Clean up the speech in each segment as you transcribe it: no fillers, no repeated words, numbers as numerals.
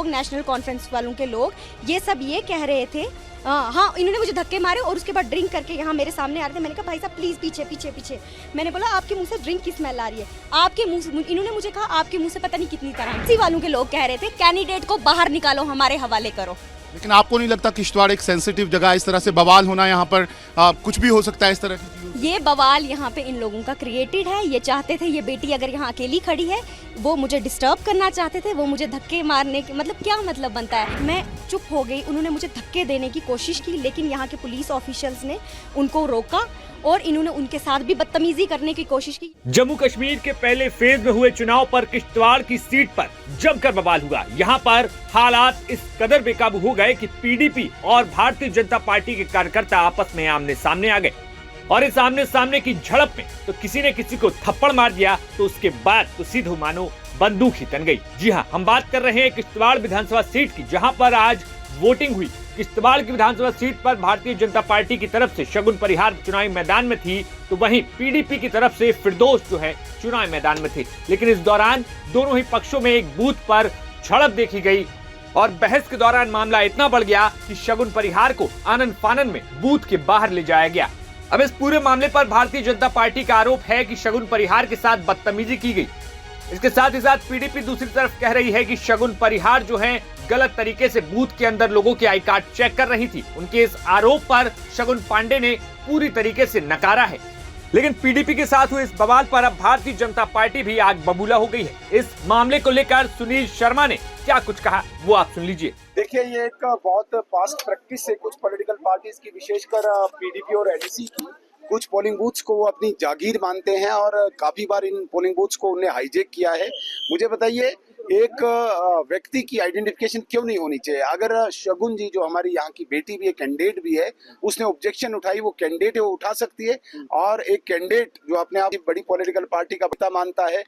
लोग, national conference वालों के लोग, ये सब ये कह रहे थे, हाँ इन्होंने मुझे धक्के मारे और उसके बाद ड्रिंक करके यहाँ मेरे सामने आ रहे थे। मैंने कहा भाई साहब प्लीज़ पीछे पीछे पीछे। मैंने बोला आपके मुंह से ड्रिंक की स्मेल आ रही है, आपके मुंह से, इन्होंने मुझे कहा आपके मुंह से पता नहीं कितनी तरह। इसी वालों के लोग कह रहे थे कैंडिडेट को बाहर निकालो, हमारे हवाले करो। लेकिन आपको नहीं लगता किश्तवाड़ एक सेंसिटिव जगह, इस तरह से बवाल होना यहाँ पर कुछ भी हो सकता है इस तरह की? ये बवाल यहाँ पे इन लोगों का क्रिएटेड है। ये चाहते थे ये बेटी अगर यहाँ अकेली खड़ी है, वो मुझे डिस्टर्ब करना चाहते थे, वो मुझे धक्के मारने के, मतलब क्या मतलब बनता है। मैं चुप हो गई, उन्होंने मुझे धक्के देने की कोशिश की, लेकिन यहाँ के पुलिस ऑफिशियल्स ने उनको रोका और इन्होंने उनके साथ भी बदतमीजी करने की कोशिश की। जम्मू कश्मीर के पहले फेज में हुए चुनाव पर किश्तवाड़ की सीट पर जमकर बवाल हुआ। यहाँ पर हालात इस कदर बेकाबू हो गए कि पीडीपी और भारतीय जनता पार्टी के कार्यकर्ता आपस में आमने सामने आ गए और इस आमने सामने की झड़प में तो किसी ने किसी को थप्पड़ मार दिया, तो उसके बाद तो सीधे मानो बंदूक ही तन गई। जी हाँ, हम बात कर रहे हैं किश्तवाड़ विधानसभा सीट की, जहाँ पर आज वोटिंग हुई। किश्तवाड़ की विधानसभा सीट पर भारतीय जनता पार्टी की तरफ से शगुन परिहार चुनावी मैदान में थी, तो वहीं पीडीपी की तरफ से फिरदौस जो है चुनावी मैदान में थे। लेकिन इस दौरान दोनों ही पक्षों में एक बूथ पर झड़प देखी गई और बहस के दौरान मामला इतना बढ़ गया कि शगुन परिहार को आनन फानन में बूथ के बाहर ले जाया गया। अब इस पूरे मामले पर भारतीय जनता पार्टी का आरोप है कि शगुन परिहार के साथ बदतमीजी की गई। इसके साथ ही साथ पीडीपी दूसरी तरफ कह रही है कि शगुन परिहार जो है गलत तरीके से बूथ के अंदर लोगों के आई कार्ड चेक कर रही थी। उनके इस आरोप पर शगुन पांडे ने पूरी तरीके से नकारा है। लेकिन पीडीपी के साथ हुए इस बवाल पर अब भारतीय जनता पार्टी भी आग बबूला हो गई है। इस मामले को लेकर सुनील शर्मा ने क्या कुछ कहा, वो आप सुन लीजिए। देखिए, ये एक बहुत पास्ट प्रैक्टिस है कुछ पॉलिटिकल पार्टीज की, विशेषकर पीडीपी और एनडीसी की। कुछ पोलिंग बूथ्स को वो अपनी जागीर मानते हैं और काफी बार इन पोलिंग बूथ्स को उन्हें हाईजेक किया है। मुझे बताइए, एक व्यक्ति की आइडेंटिफिकेशन क्यों नहीं होनी चाहिए? अगर शगुन जी, जो हमारी यहाँ की बेटी भी है, कैंडिडेट भी है, उसने ऑब्जेक्शन उठाई, वो कैंडिडेट है, वो उठा सकती है। और एक कैंडिडेट जो अपने आप बड़ी पॉलिटिकल पार्टी का पिता मानता है।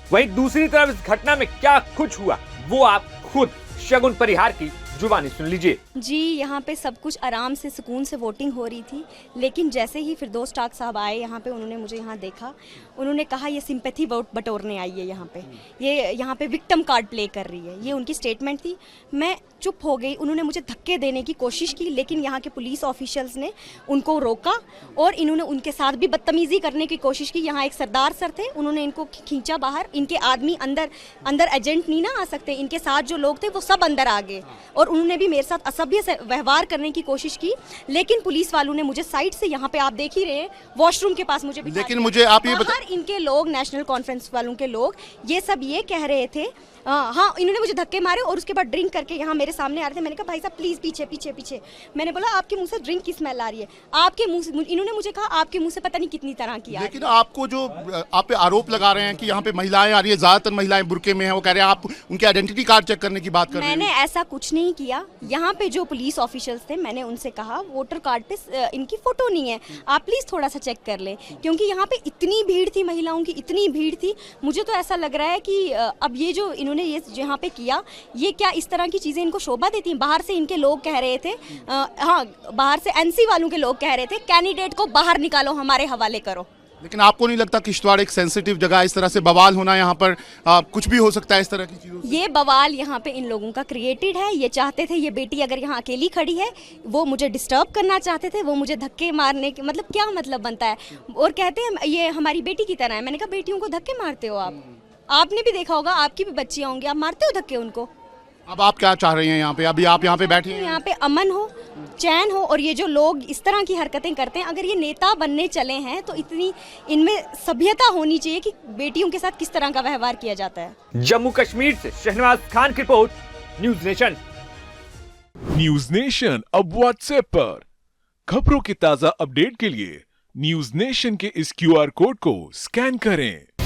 वहीं दूसरी तरफ इस घटना में क्या कुछ हुआ, वो आप खुद शगुन परिहार की जुबानी सुन लीजिए। जी, यहाँ पे सब कुछ आराम से सुकून से वोटिंग हो रही थी, लेकिन जैसे ही फिरदौस टाक साहब आए यहाँ पे, उन्होंने मुझे यहाँ देखा, उन्होंने कहा ये सिंपैथी वोट बटोरने आई है यहाँ पे, ये यहाँ पे विक्टिम कार्ड प्ले कर रही है, ये उनकी स्टेटमेंट थी। मैं चुप हो गई, उन्होंने मुझे धक्के देने की कोशिश की, लेकिन यहाँ के पुलिस ऑफिशियल्स ने उनको रोका और इन्होंने उनके साथ भी बदतमीजी करने की कोशिश की। यहाँ एक सरदार सर थे, उन्होंने इनको खींचा बाहर, इनके आदमी अंदर एजेंट नहीं ना आ सकते, इनके साथ जो लोग थे वो सब अंदर आ गए और उन्होंने भी मेरे साथ असभ्य से व्यवहार करने की कोशिश की। लेकिन पुलिस वालों ने मुझे साइड से, यहाँ पे आप देख ही रहे हैं, वॉशरूम के पास मुझे बिठा लेकिन मुझे आप ये इनके लोग, नेशनल कॉन्फ्रेंस वालों के लोग, ये सब ये कह रहे थे, हाँ इन्होंने मुझे धक्के मारे और उसके बाद ड्रिंक करके यहाँ मेरे सामने आ रहे थे। मैंने कहा भाई साहब प्लीज़ पीछे पीछे पीछे। मैंने बोला आपके मुंह से ड्रिंक की स्मेल आ रही है, आपके मुंह से, इन्होंने मुझे कहा आपके मुंह से पता नहीं कितनी तरह की। लेकिन आपको जो आप पे आरोप लगा रहे हैं कि यहाँ पे महिलाएं आ रही है, ज्यादातर महिलाएं बुर्के में हैं, वो कह रहे हैं आप उनके आइडेंटिटी कार्ड चेक करने की बात कर रहे हैं। मैंने ऐसा कुछ नहीं किया। यहाँ पे जो पुलिस ऑफिशियल्स थे, मैंने उनसे कहा वोटर कार्ड पे इनकी फोटो नहीं है, आप प्लीज थोड़ा सा चेक कर लें, क्योंकि यहाँ पे इतनी भीड़ थी, महिलाओं की इतनी भीड़ थी। मुझे तो ऐसा लग रहा है कि अब ये जो इन्होंने ये यहाँ पे किया, ये क्या इस तरह की चीजें इनको शोभा देती हैं? बाहर से इनके लोग कह रहे थे, हाँ बाहर से एनसी वालों के लोग कह रहे थे कैंडिडेट को बाहर निकालो, हमारे हवाले करो। लेकिन आपको नहीं लगता किश्तवाड़ एक सेंसिटिव जगह, इस तरह से बवाल होना यहाँ पर कुछ भी हो सकता है इस तरह की चीजों से? ये बवाल यहाँ पे इन लोगों का क्रिएटेड है। ये चाहते थे ये बेटी अगर यहाँ अकेली खड़ी है, वो मुझे डिस्टर्ब करना चाहते थे, वो मुझे धक्के मारने के, मतलब क्या मतलब बनता है? और कहते हैं ये हमारी बेटी की तरह है। मैंने कहा बेटियों को धक्के मारते हो आप? आपने भी देखा होगा, आपकी भी बच्चियां होंगी, आप मारते हो धक्के उनको? अब आप क्या चाह रही हैं यहाँ पे? अभी आप यहाँ पे बैठे हैं, यहाँ पे अमन हो, चैन हो, और ये जो लोग इस तरह की हरकतें करते हैं, अगर ये नेता बनने चले हैं तो इतनी इनमें सभ्यता होनी चाहिए कि बेटियों के साथ किस तरह का व्यवहार किया जाता है। जम्मू कश्मीर से शहनवाज खान की report, news nation. News nation अब व्हाट्सएप पर खबरों की ताजा अपडेट के लिए न्यूज नेशन के इस QR कोड को स्कैन करें।